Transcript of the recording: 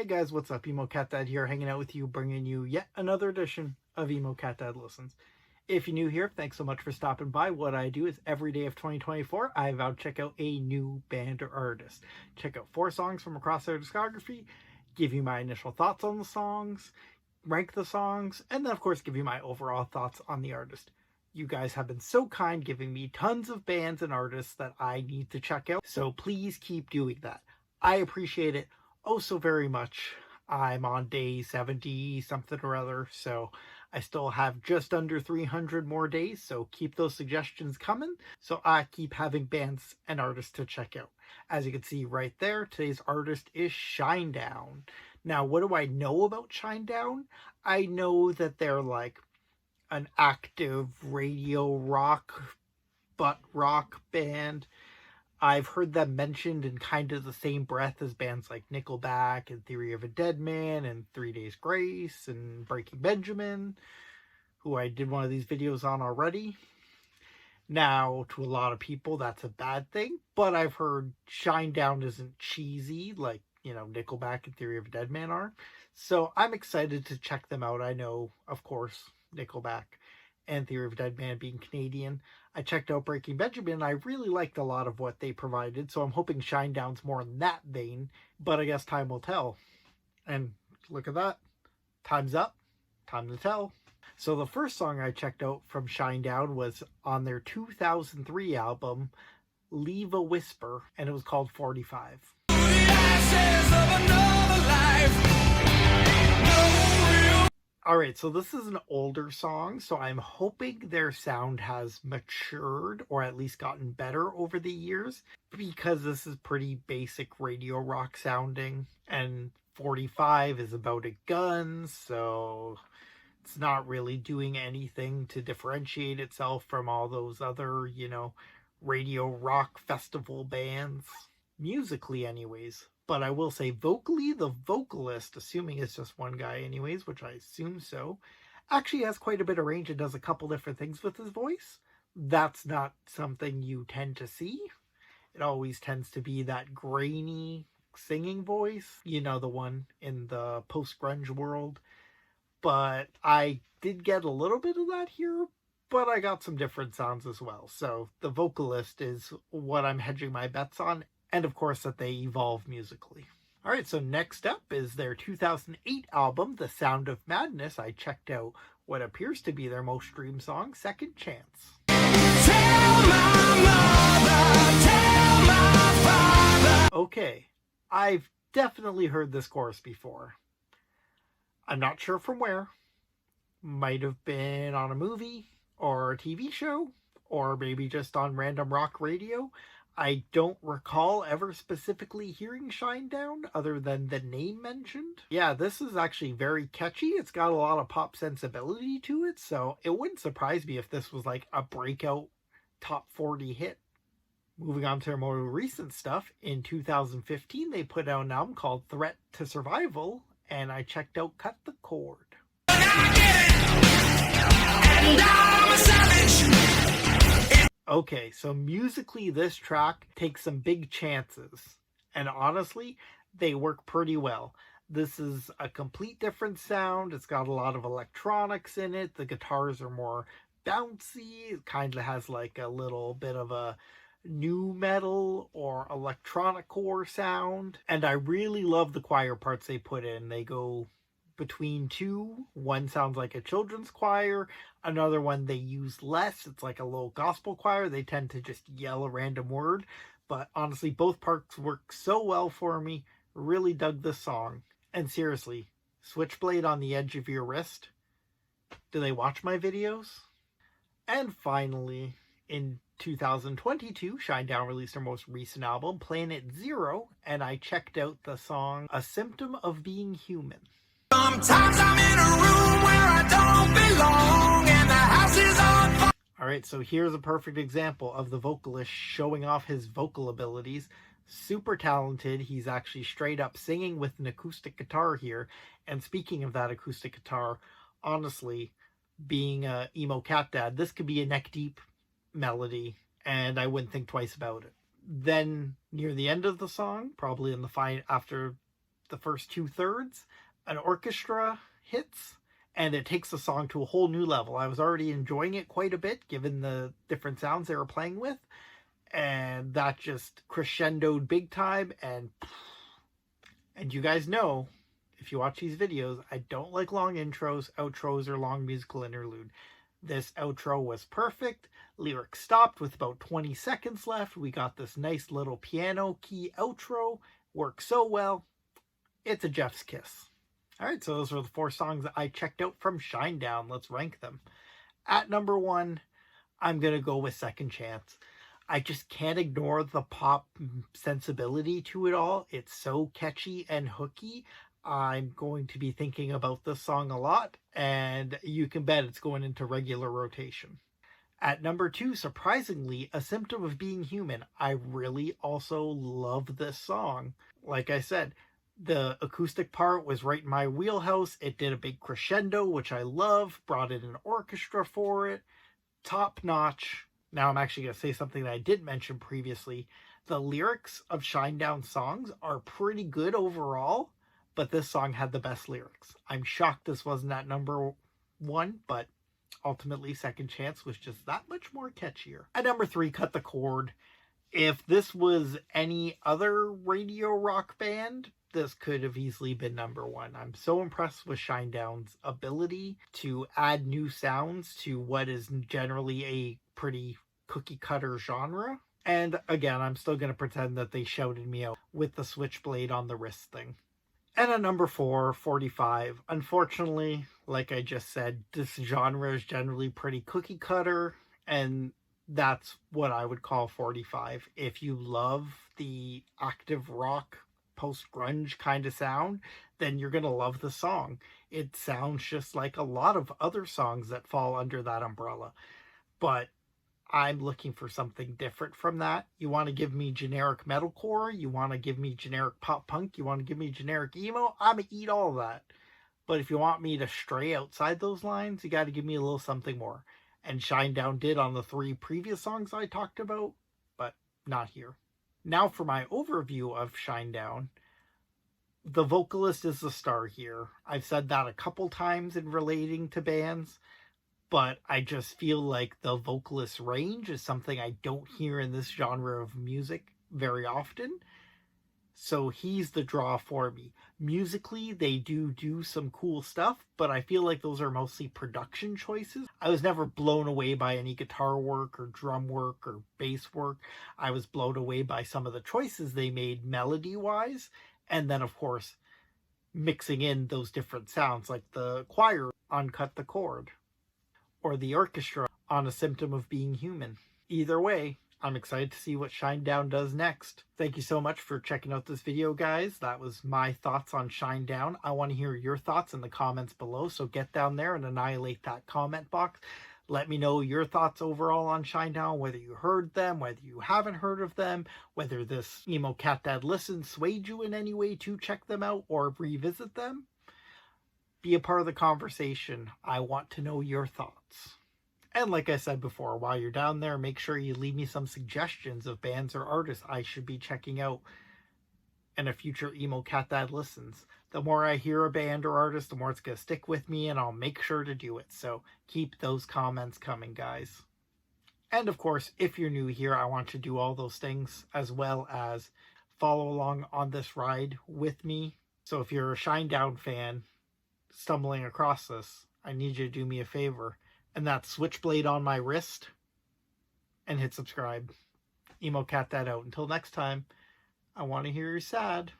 Hey guys, what's up? Emo Cat Dad here, hanging out with you, bringing you yet another edition of Emo Cat Dad Listens. If you're new here, thanks so much for stopping by. What I do is every day of 2024, I vow to check out a new band or artist. Check out 4 songs from across their discography, give you my initial thoughts on the songs, rank the songs, and then of course give you my overall thoughts on the artist. You guys have been so kind, giving me tons of bands and artists that I need to check out, so please keep doing that. I appreciate it oh so very much. I'm on day 70 something or other, so I still have just under 300 more days, so keep those suggestions coming so I keep having bands and artists to check out. As you can see right there, today's artist is Shinedown. Now, what do I know about Shinedown? I know that they're like an active radio rock, butt rock band. I've heard them mentioned in kind of the same breath as bands like Nickelback and Theory of a Dead Man and 3 Days Grace and Breaking Benjamin, who I did one of these videos on already. Now, to a lot of people, that's a bad thing, but I've heard Shinedown isn't cheesy like, Nickelback and Theory of a Dead Man are. So I'm excited to check them out. I know, of course, Nickelback and Theory of a Dead Man being Canadian. I checked out Breaking Benjamin, and I really liked a lot of what they provided, so I'm hoping Shinedown's more in that vein, but I guess time will tell. And look at that. Time's up. Time to tell. So the first song I checked out from Shinedown was on their 2003 album, Leave a Whisper, and it was called 45. Alright, so this is an older song, so I'm hoping their sound has matured or at least gotten better over the years, because this is pretty basic radio rock sounding, and 45 is about a gun, so it's not really doing anything to differentiate itself from all those other, radio rock festival bands, musically anyways. But I will say vocally, the vocalist, assuming it's just one guy anyways, which I assume so, actually has quite a bit of range and does a couple different things with his voice. That's not something you tend to see. It always tends to be that grainy singing voice, the one in the post-grunge world. But I did get a little bit of that here, but I got some different sounds as well. So the vocalist is what I'm hedging my bets on. And of course that they evolve musically. Alright, so next up is their 2008 album, The Sound of Madness. I checked out what appears to be their most streamed song, Second Chance. Tell my mother, tell my father. Okay, I've definitely heard this chorus before. I'm not sure from where. Might have been on a movie or a TV show, or maybe just on random rock radio. I don't recall ever specifically hearing Shinedown other than the name mentioned. Yeah, this is actually very catchy. It's got a lot of pop sensibility to it, so it wouldn't surprise me if this was like a breakout top 40 hit. Moving on to their more recent stuff, in 2015 they put out an album called Threat to Survival, and I checked out Cut the Cord. And I'm a savage. Okay, so musically this track takes some big chances, and honestly, they work pretty well. This is a complete different sound. It's got a lot of electronics in it. The guitars are more bouncy. It kind of has like a little bit of a nu metal or electronic core sound, and I really love the choir parts they put in. They go between two. One sounds like a children's choir, another one they use less. It's like a little gospel choir. They tend to just yell a random word, but honestly both parts work so well for me. Really dug this song. And seriously, Switchblade on the edge of your wrist, do they watch my videos? And finally, in 2022, Shinedown released their most recent album, Planet Zero, and I checked out the song A Symptom of Being Human. Sometimes I'm in a room where I don't belong, and the house is on fire. Alright, so here's a perfect example of the vocalist showing off his vocal abilities. Super talented. He's actually straight up singing with an acoustic guitar here. And speaking of that acoustic guitar, honestly, being a Emo Cat Dad, this could be a neck deep melody, and I wouldn't think twice about it. Then, near the end of the song, probably in the after the first 2/3, an orchestra hits, and it takes the song to a whole new level. I was already enjoying it quite a bit, given the different sounds they were playing with, and that just crescendoed big time, and you guys know, if you watch these videos, I don't like long intros, outros, or long musical interlude. This outro was perfect. Lyrics stopped with about 20 seconds left. We got this nice little piano key outro. Works so well. It's a Jeff's kiss. Alright, so those were the 4 songs that I checked out from Shinedown. Let's rank them. At number 1, I'm going to go with Second Chance. I just can't ignore the pop sensibility to it all. It's so catchy and hooky. I'm going to be thinking about this song a lot, and you can bet it's going into regular rotation. At number 2, surprisingly, A Symptom of Being Human. I really also love this song. Like I said, the acoustic part was right in my wheelhouse. It did a big crescendo, which I love. Brought in an orchestra for it. Top notch. Now I'm actually going to say something that I did mention previously. The lyrics of Shinedown songs are pretty good overall, but this song had the best lyrics. I'm shocked this wasn't at number 1, but ultimately Second Chance was just that much more catchier. At number 3, Cut the Cord. If this was any other radio rock band, this could have easily been number 1. I'm so impressed with Shinedown's ability to add new sounds to what is generally a pretty cookie cutter genre. And again, I'm still going to pretend that they shouted me out with the switchblade on the wrist thing. And at number 4, 45. Unfortunately, like I just said, this genre is generally pretty cookie cutter, and that's what I would call 45. If you love the active rock, post-grunge kind of sound, then you're going to love the song. It sounds just like a lot of other songs that fall under that umbrella. But I'm looking for something different from that. You want to give me generic metalcore, you want to give me generic pop punk, you want to give me generic emo, I'm going to eat all that. But if you want me to stray outside those lines, you got to give me a little something more. And Shinedown did on the 3 previous songs I talked about, but not here. Now for my overview of Shinedown. The vocalist is the star here. I've said that a couple times in relating to bands, but I just feel like the vocalist range is something I don't hear in this genre of music very often. So he's the draw for me. Musically, they do some cool stuff, but I feel like those are mostly production choices. I was never blown away by any guitar work or drum work or bass work. I was blown away by some of the choices they made melody-wise, and then, of course, mixing in those different sounds, like the choir on Cut the Cord, or the orchestra on A Symptom of Being Human. Either way, I'm excited to see what Shinedown does next. Thank you so much for checking out this video, guys. That was my thoughts on Shinedown. I want to hear your thoughts in the comments below, so get down there and annihilate that comment box. Let me know your thoughts overall on Shinedown, whether you heard them, whether you haven't heard of them, whether this Emo Cat Dad listen swayed you in any way to check them out or revisit them. Be a part of the conversation. I want to know your thoughts. And like I said before, while you're down there, make sure you leave me some suggestions of bands or artists I should be checking out in a future Emo Cat Dad listens. The more I hear a band or artist, the more it's going to stick with me, and I'll make sure to do it. So keep those comments coming, guys. And of course, if you're new here, I want you to do all those things, as well as follow along on this ride with me. So if you're a Shinedown fan stumbling across this, I need you to do me a favor. And that's switchblade on my wrist, and hit subscribe. Emo Cat Dad out. Until next time, I want to hear you're sad.